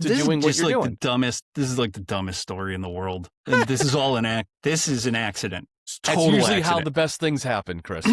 doing what you're like doing. This is like the dumbest story in the world. And this is all this is an accident. That's Total usually accident. how the best things happen, Chris.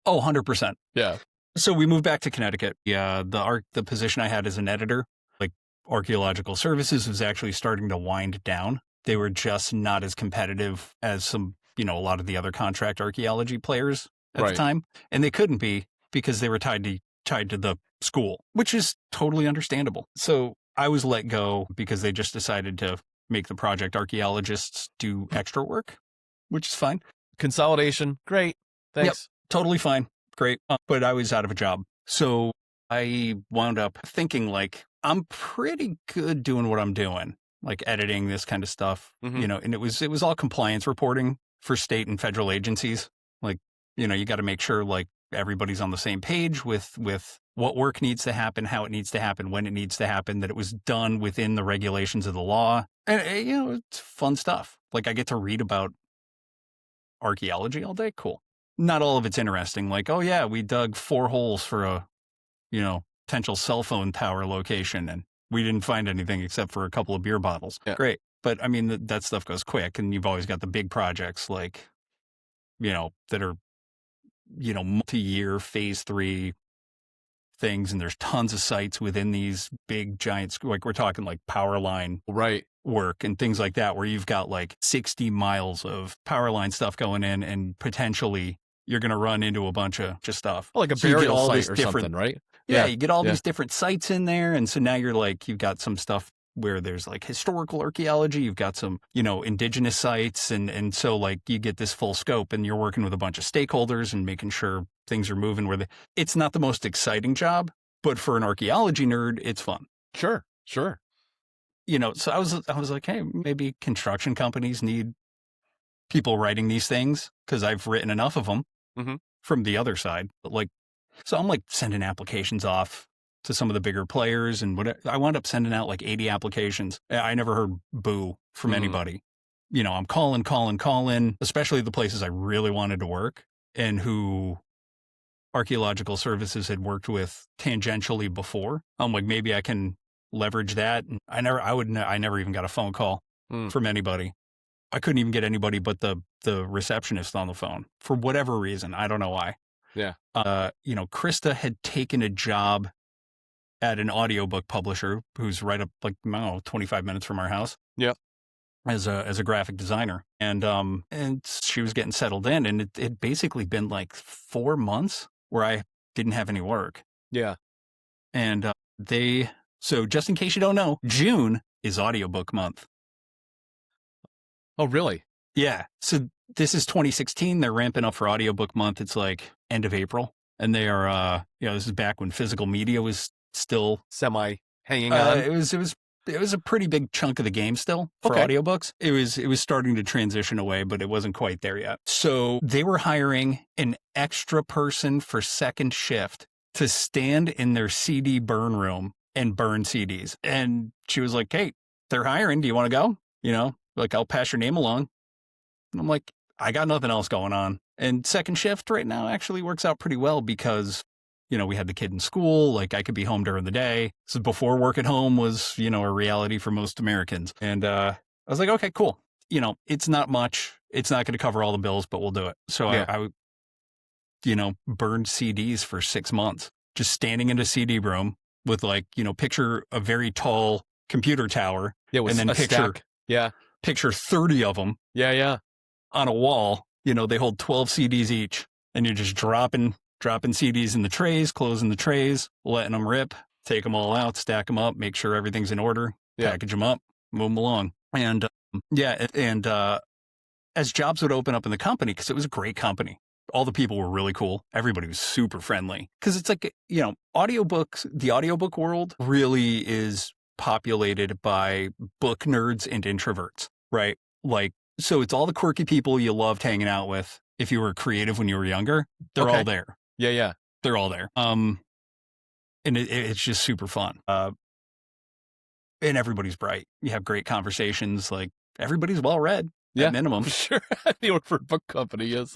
Oh, 100%. Yeah. So we moved back to Connecticut. Yeah, the position I had as an editor, like archaeological services, was actually starting to wind down. They were just not as competitive as some, a lot of the other contract archaeology players at the time, and they couldn't be because they were tied to the school, which is totally understandable. So I was let go because they just decided to make the project archaeologists do extra work, which is fine. Consolidation, great. Thanks. Yep, totally fine. Great. But I was out of a job. So I wound up thinking like, I'm pretty good doing what I'm doing, like editing this kind of stuff, and it was all compliance reporting for state and federal agencies. Like, you got to make sure like everybody's on the same page with what work needs to happen, how it needs to happen, when it needs to happen, that it was done within the regulations of the law. And, it's fun stuff. Like I get to read about archaeology all day. Cool. Not all of it's interesting. Like, oh yeah, we dug 4 holes for a, potential cell phone tower location, and we didn't find anything except for a couple of beer bottles. Yeah. Great. But I mean, that stuff goes quick, and you've always got the big projects like, that are, multi-year phase 3 things. And there's tons of sites within these big giant, like we're talking like power line work and things like that, where you've got like 60 miles of power line stuff going in, and potentially you're going to run into a bunch of just stuff. Like a burial site or something, right? Yeah, you get all these different sites in there. And so now you've got some stuff where there's like historical archaeology, you've got some, indigenous sites. And so like you get this full scope, and you're working with a bunch of stakeholders and making sure things are moving it's not the most exciting job, but for an archaeology nerd, it's fun. Sure. So I was like, hey, maybe construction companies need people writing these things, because I've written enough of them from the other side. But so I'm like sending applications off to some of the bigger players, and I wound up sending out like 80 applications. I never heard boo from anybody. I'm calling, especially the places I really wanted to work and who archaeological services had worked with tangentially before. I'm like, maybe I can leverage that. And I never even got a phone call from anybody. I couldn't even get anybody but the receptionist on the phone for whatever reason. I don't know why. Yeah. Krista had taken a job at an audiobook publisher who's right up 25 minutes from our house. Yep. As a graphic designer. And she was getting settled in, and it had basically been like 4 months where I didn't have any work. Yeah. And so just in case you don't know, June is audiobook month. Oh, really? Yeah. So this is 2016. They're ramping up for audiobook month. It's like end of April. And they are, this is back when physical media was still semi hanging on. It was a pretty big chunk of the game still for audiobooks. It was starting to transition away, but it wasn't quite there yet. So they were hiring an extra person for second shift to stand in their CD burn room and burn CDs. And she was like, hey, they're hiring. Do you want to go? I'll pass your name along. And I'm like, I got nothing else going on. And second shift right now actually works out pretty well because, we had the kid in school. Like I could be home during the day. This is before work at home was, a reality for most Americans. And I was like, okay, cool. It's not much. It's not going to cover all the bills, but we'll do it. So I burned CDs for 6 months, just standing in a CD room with picture a very tall computer tower. Yeah, with and then picture 30 of them. Yeah. On a wall. They hold 12 CDs each, and you're just dropping CDs in the trays, closing the trays, letting them rip, take them all out, stack them up, make sure everything's in order, package them up, move them along. And as jobs would open up in the company, because it was a great company, all the people were really cool. Everybody was super friendly. Because it's like, audiobooks, the audiobook world really is populated by book nerds and introverts, right? So it's all the quirky people you loved hanging out with. If you were creative when you were younger, they're all there. Yeah. They're all there. And it's just super fun. And everybody's bright. You have great conversations. Like everybody's well read. At minimum. Sure. They work for a book company. Yes.